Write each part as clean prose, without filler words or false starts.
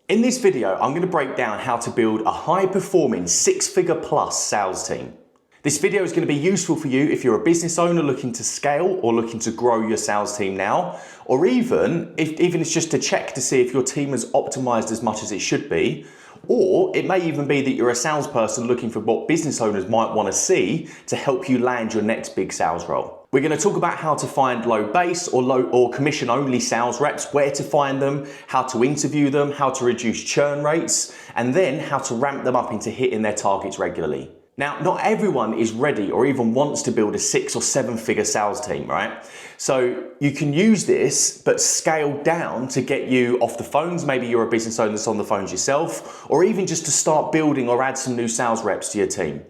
In this video, I'm going to break down how to build a high-performing six-figure plus sales team. This video is going to be useful for you if you're a business owner looking to scale or looking to grow your sales team now, or even if it's just to check to see if your team is optimized as much as it should be, or it may even be that you're a salesperson looking for what business owners might want to see to help you land your next big sales role. We're going to talk about how to find low base or commission only sales reps, where to find them, how to interview them, how to reduce churn rates, and then how to ramp them up into hitting their targets regularly. Now, not everyone is ready or even wants to build a 6 or 7 figure sales team, right? So you can use this, but scale down to get you off the phones. Maybe you're a business owner that's on the phones yourself, or even just to start building or add some new sales reps to your team.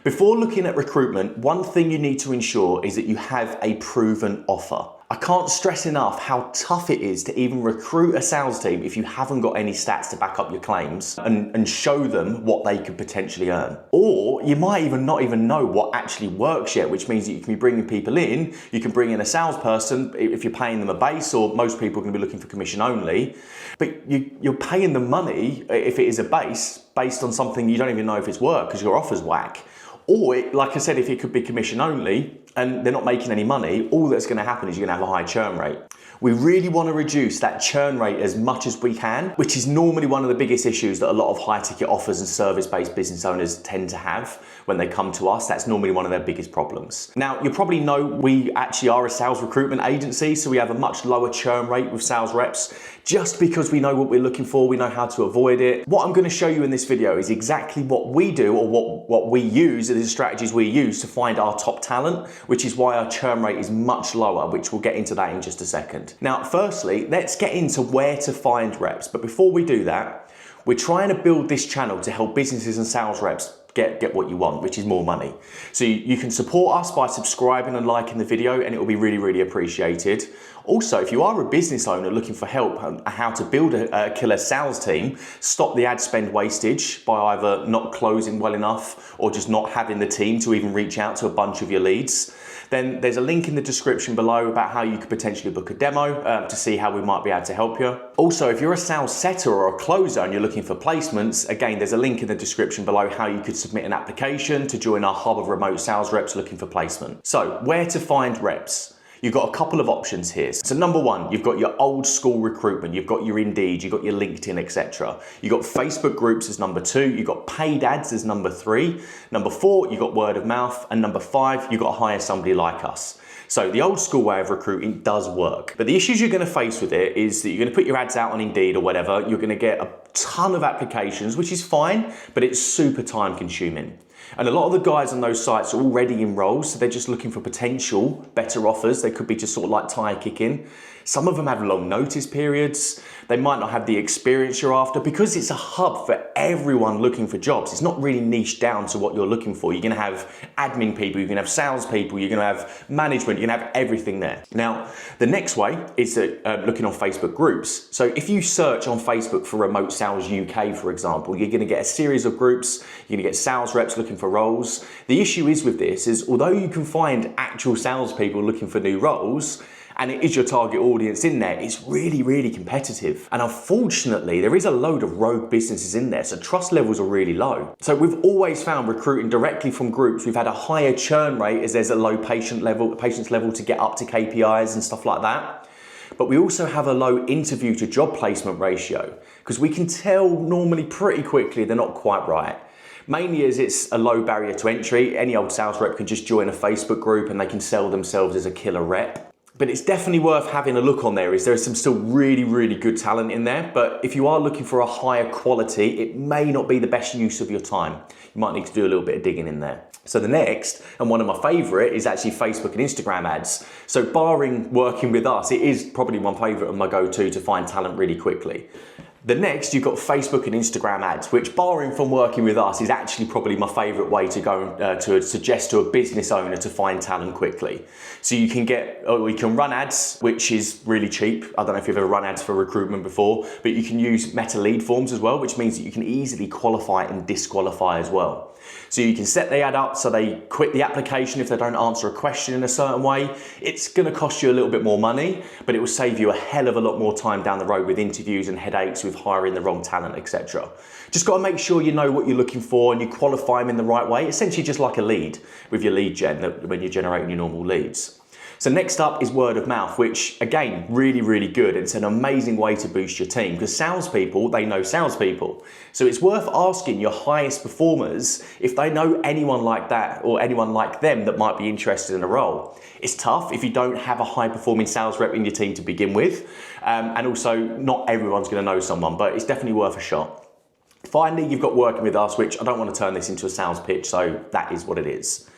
Before looking at recruitment, one thing you need to ensure is that you have a proven offer. I can't stress enough how tough it is to even recruit a sales team if you haven't got any stats to back up your claims and show them what they could potentially earn. Or you might even not even know what actually works yet, which means that you can be bringing people in, you can bring in a salesperson if you're paying them a base, or most people are going to be looking for commission only, but you're paying them money if it is a base based on something you don't even know if it's work because your offer's whack. Or, like I said, if it could be commission only and they're not making any money, all that's going to happen is you're going to have a high churn rate. We really want to reduce that churn rate as much as we can, which is normally one of the biggest issues that a lot of high ticket offers and service-based business owners tend to have when they come to us. That's normally one of their biggest problems. Now, you probably know we actually are a sales recruitment agency, so we have a much lower churn rate with sales reps just because we know what we're looking for, we know how to avoid it. What I'm going to show you in this video is exactly what we do, or what we use, the strategies we use to find our top talent, which is why our churn rate is much lower, which we'll get into that in just a second. Now, firstly, let's get into where to find reps. But before we do that, we're trying to build this channel to help businesses and sales reps get what you want, which is more money. So you can support us by subscribing and liking the video, and it will be really, really appreciated. Also, if you are a business owner looking for help on how to build a killer sales team, stop the ad spend wastage by either not closing well enough or just not having the team to even reach out to a bunch of your leads, then there's a link in the description below about how you could potentially book a demo to see how we might be able to help you. Also, if you're a sales setter or a closer and you're looking for placements, again, there's a link in the description below how you could submit an application to join our hub of remote sales reps looking for placement. So, where to find reps? You've got a couple of options here. So number one, you've got your old school recruitment, you've got your Indeed, you've got your LinkedIn, etc. You've got Facebook groups as number 2, you've got paid ads as number 3. Number 4, you've got word of mouth, and number 5, you've got to hire somebody like us. So the old school way of recruiting does work. But the issues you're going to face with it is that you're going to put your ads out on Indeed or whatever, you're going to get a ton of applications, which is fine, but it's super time consuming. And a lot of the guys on those sites are already in roles, so they're just looking for potential better offers. They could be just sort of like tire kicking. Some of them have long notice periods. They might not have the experience you're after. Because it's a hub for everyone looking for jobs, it's not really niched down to what you're looking for. You're going to have admin people, you're going to have sales people, you're going to have management, you're going to have everything there. Now, the next way is looking on Facebook groups. So if you search on Facebook for Remote Sales UK, for example, you're going to get a series of groups, you're going to get sales reps looking for roles. The issue is with this is, although you can find actual salespeople looking for new roles, and it is your target audience in there, it's really, really competitive. And unfortunately, there is a load of rogue businesses in there, so trust levels are really low. So we've always found recruiting directly from groups, we've had a higher churn rate as there's a low patience level to get up to KPIs and stuff like that. But we also have a low interview to job placement ratio, because we can tell normally pretty quickly they're not quite right. Mainly as it's a low barrier to entry. Any old sales rep can just join a Facebook group and they can sell themselves as a killer rep. But it's definitely worth having a look on there. There's some still really, really good talent in there. But if you are looking for a higher quality, it may not be the best use of your time. You might need to do a little bit of digging in there. So the next, and one of my favorite, is actually Facebook and Instagram ads. So barring working with us, it is probably my favorite and my go-to to find talent really quickly. The next, you've got Facebook and Instagram ads, which barring from working with us is actually probably my favorite way to go to suggest to a business owner to find talent quickly. So you can run ads, which is really cheap. I don't know if you've ever run ads for recruitment before, but you can use meta lead forms as well, which means that you can easily qualify and disqualify as well. So you can set the ad up so they quit the application if they don't answer a question in a certain way. It's going to cost you a little bit more money, but it will save you a hell of a lot more time down the road with interviews and headaches with hiring the wrong talent, etc. Just got to make sure you know what you're looking for and you qualify them in the right way. Essentially just like a lead with your lead gen when you're generating your normal leads. So next up is word of mouth, which again, really, really good. It's an amazing way to boost your team because salespeople, they know salespeople. So it's worth asking your highest performers if they know anyone like that or anyone like them that might be interested in a role. It's tough if you don't have a high performing sales rep in your team to begin with. And also not everyone's gonna know someone, but it's definitely worth a shot. Finally, you've got working with us, which I don't want to turn this into a sales pitch, so that is what it is.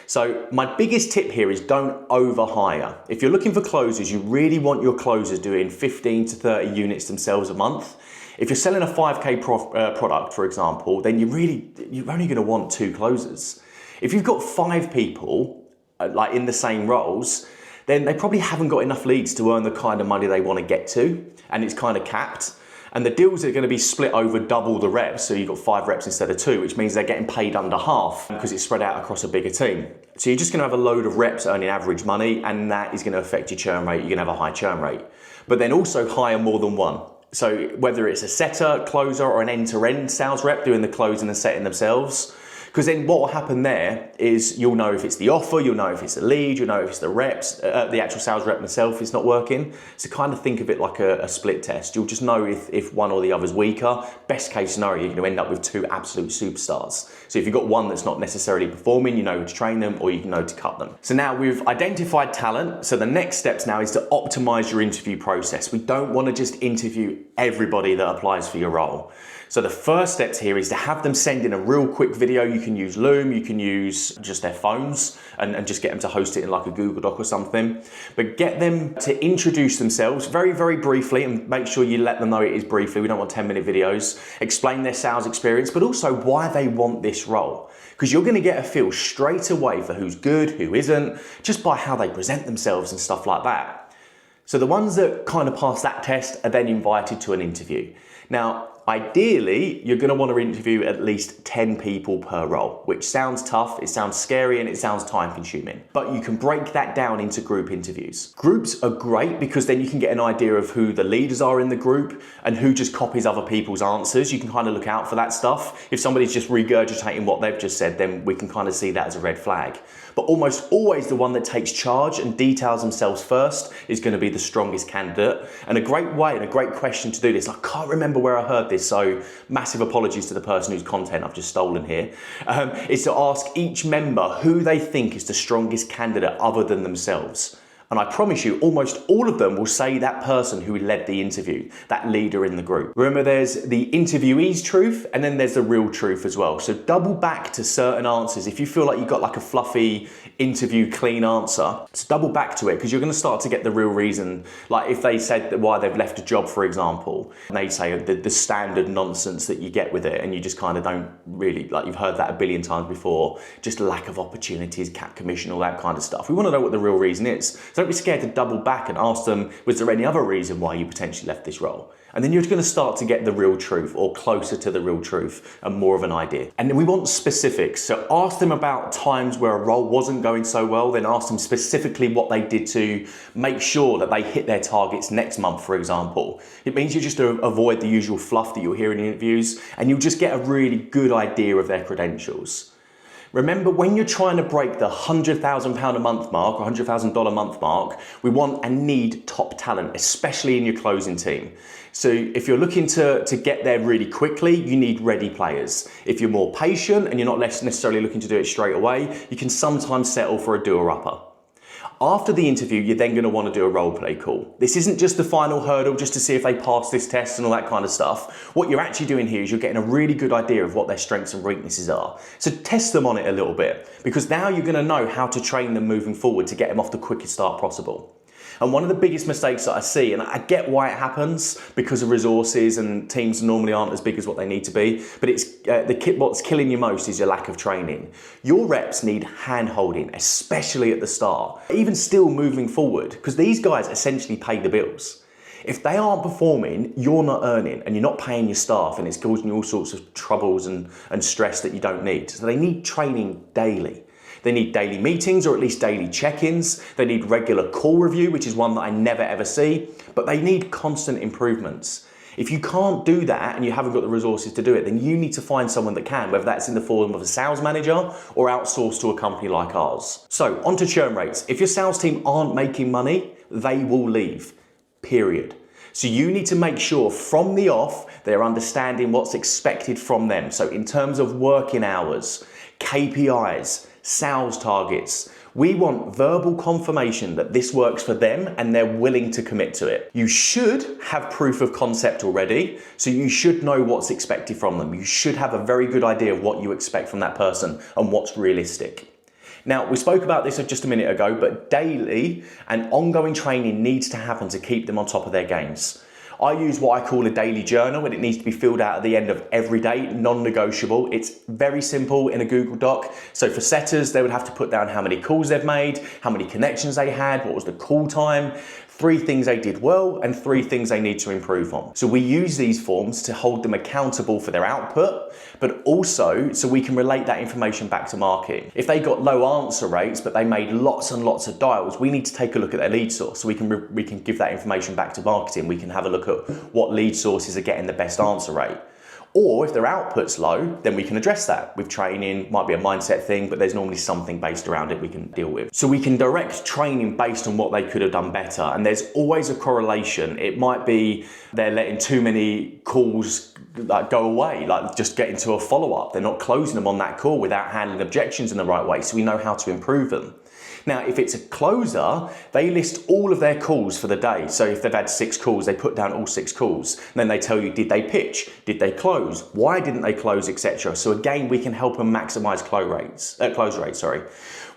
So my biggest tip here is don't overhire. If you're looking for closers, you really want your closers doing 15 to 30 units themselves a month. If you're selling a 5K product, for example, then you're only gonna want 2 closers. If you've got 5 people like in the same roles, then they probably haven't got enough leads to earn the kind of money they wanna get to, and it's kind of capped. And the deals are going to be split over double the reps, so you've got 5 reps instead of 2, which means they're getting paid under half because it's spread out across a bigger team. So you're just going to have a load of reps earning average money, and that is going to affect your churn rate. You're going to have a high churn rate. But then also hire more than one. So whether it's a setter, closer, or an end-to-end sales rep doing the closing and setting themselves, because then what will happen there is you'll know if it's the offer, you'll know if it's the lead, you'll know if it's the reps, the actual sales rep themselves is not working. So kind of think of it like a split test. You'll just know if one or the other's weaker. Best case scenario, you're going to end up with 2 absolute superstars. So if you've got one that's not necessarily performing, you know to train them or you know to cut them. So now we've identified talent. So the next steps now is to optimize your interview process. We don't want to just interview everybody that applies for your role. So the first steps here is to have them send in a real quick video. You can use Loom, you can use just their phones and just get them to host it in like a Google Doc or something. But get them to introduce themselves very, very briefly and make sure you let them know it is briefly. We don't want 10-minute videos. Explain their sales experience, but also why they want this role. Because you're going to get a feel straight away for who's good, who isn't, just by how they present themselves and stuff like that. So the ones that kind of pass that test are then invited to an interview. Now, ideally, you're going to want to interview at least 10 people per role, which sounds tough, it sounds scary, and it sounds time consuming. But you can break that down into group interviews. Groups are great because then you can get an idea of who the leaders are in the group and who just copies other people's answers. You can kind of look out for that stuff. If somebody's just regurgitating what they've just said, then we can kind of see that as a red flag. But almost always the one that takes charge and details themselves first is going to be the strongest candidate. And a great way and a great question to do this, I can't remember where I heard this, so massive apologies to the person whose content I've just stolen here, is to ask each member who they think is the strongest candidate other than themselves. And I promise you, almost all of them will say that person who led the interview, that leader in the group. Remember, there's the interviewee's truth and then there's the real truth as well. So double back to certain answers. If you feel like you've got like a fluffy interview clean answer, so double back to it because you're going to start to get the real reason. Like if they said that why they've left a job, for example, and they say the standard nonsense that you get with it and you just kind of don't really, like you've heard that a billion times before, just lack of opportunities, cap commission, all that kind of stuff. We want to know what the real reason is. So don't be scared to double back and ask them, was there any other reason why you potentially left this role? And then you're going to start to get the real truth or closer to the real truth and more of an idea. And then we want specifics. So ask them about times where a role wasn't going so well, then ask them specifically what they did to make sure that they hit their targets next month, for example. It means you just avoid the usual fluff that you'll hear in interviews and you'll just get a really good idea of their credentials. Remember, when you're trying to break the £100,000 a month mark or $100,000 a month mark, we want and need top talent, especially in your closing team. So if you're looking to get there really quickly, you need ready players. If you're more patient and you're not necessarily looking to do it straight away, you can sometimes settle for a doer-upper. After the interview, you're then going to want to do a role play call. This isn't just the final hurdle just to see if they pass this test and all that kind of stuff. What you're actually doing here is you're getting a really good idea of what their strengths and weaknesses are. So test them on it a little bit because now you're going to know how to train them moving forward to get them off the quickest start possible. And one of the biggest mistakes that I see, and I get why it happens because of resources and teams normally aren't as big as what they need to be, but it's what's killing you most is your lack of training. Your reps need hand-holding, especially at the start, even still moving forward, because these guys essentially pay the bills. If they aren't performing, you're not earning and you're not paying your staff and it's causing you all sorts of troubles and stress that you don't need. So they need training daily. They need daily meetings or at least daily check-ins. They need regular call review, which is one that I never ever see, but they need constant improvements. If you can't do that and you haven't got the resources to do it, then you need to find someone that can, whether that's in the form of a sales manager or outsource to a company like ours. So onto churn rates. If your sales team aren't making money, they will leave, period. So you need to make sure from the off, they're understanding what's expected from them. So in terms of working hours, KPIs, sales targets, we want verbal confirmation that this works for them and they're willing to commit to it. You should have proof of concept already, so you should know what's expected from them. You should have a very good idea of what you expect from that person and what's realistic. Now, we spoke about this just a minute ago, but daily and ongoing training needs to happen to keep them on top of their games. I use what I call a daily journal, and it needs to be filled out at the end of every day, non-negotiable. It's very simple in a Google Doc. So for setters, they would have to put down how many calls they've made, how many connections they had, what was the call time, 3 things they did well, and 3 things they need to improve on. So we use these forms to hold them accountable for their output, but also so we can relate that information back to marketing. If they got low answer rates, but they made lots and lots of dials, we need to take a look at their lead source. So we can give that information back to marketing. We can have a look at what lead sources are getting the best answer rate. Or if their output's low, then we can address that with training. Might be a mindset thing, but there's normally something based around it we can deal with. So we can direct training based on what they could have done better. And there's always a correlation. It might be they're letting too many calls go away, like just getting to a follow-up. They're not closing them on that call without handling objections in the right way. So we know how to improve them. Now, if it's a closer, they list all of their calls for the day. So if they've had 6 calls, they put down all 6 calls. And then they tell you, did they pitch? Did they close? Why didn't they close, etc. So again, we can help them maximize close rates.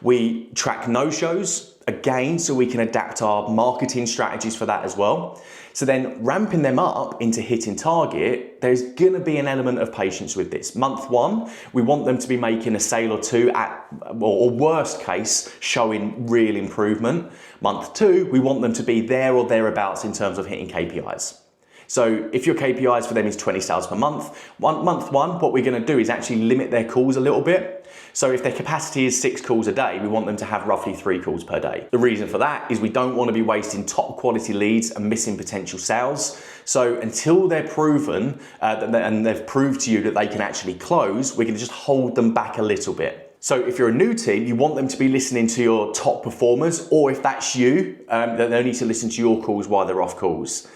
We track no-shows, again, so we can adapt our marketing strategies for that as well. So then ramping them up into hitting target, there's gonna be an element of patience with this. Month 1, we want them to be making a sale or 2 or worst case, showing real improvement. Month 2, we want them to be there or thereabouts in terms of hitting KPIs. So if your KPIs for them is 20 sales per month, month 1, what we're gonna do is actually limit their calls a little bit. So if their capacity is 6 calls a day, we want them to have roughly 3 calls per day. The reason for that is we don't want to be wasting top quality leads and missing potential sales. So until they're proven and they've proved to you that they can actually close, we're going to just hold them back a little bit. So if you're a new team, you want them to be listening to your top performers, or if that's you, then they need to listen to your calls while they're off calls.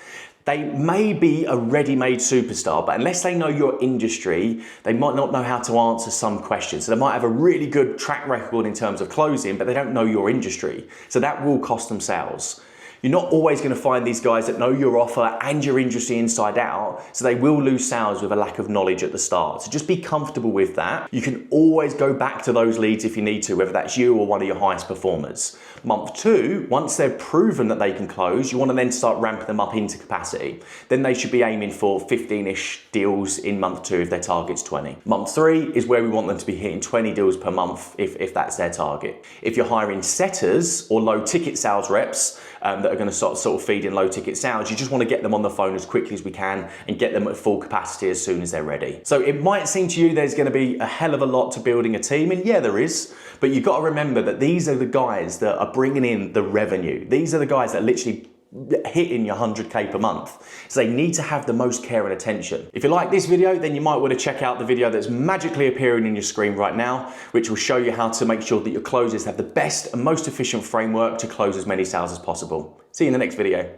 They may be a ready-made superstar, but unless they know your industry, they might not know how to answer some questions. So they might have a really good track record in terms of closing, but they don't know your industry. So that will cost them sales. You're not always going to find these guys that know your offer and your industry inside out, so they will lose sales with a lack of knowledge at the start. So just be comfortable with that. You can always go back to those leads if you need to, whether that's you or one of your highest performers. Month 2, once they've proven that they can close, you want to then start ramping them up into capacity. Then they should be aiming for 15-ish deals in month 2 if their target's 20. Month 3 is where we want them to be hitting 20 deals per month if that's their target. If you're hiring setters or low ticket sales reps, that are going to sort of feed in low ticket sales, you just want to get them on the phone as quickly as we can and get them at full capacity as soon as they're ready. So it might seem to you there's going to be a hell of a lot to building a team, and yeah, there is, but you've got to remember that these are the guys that are bringing in the revenue. These are the guys that are literally hitting your 100K per month. So they need to have the most care and attention. If you like this video, then you might want to check out the video that's magically appearing in your screen right now, which will show you how to make sure that your closers have the best and most efficient framework to close as many sales as possible. See you in the next video.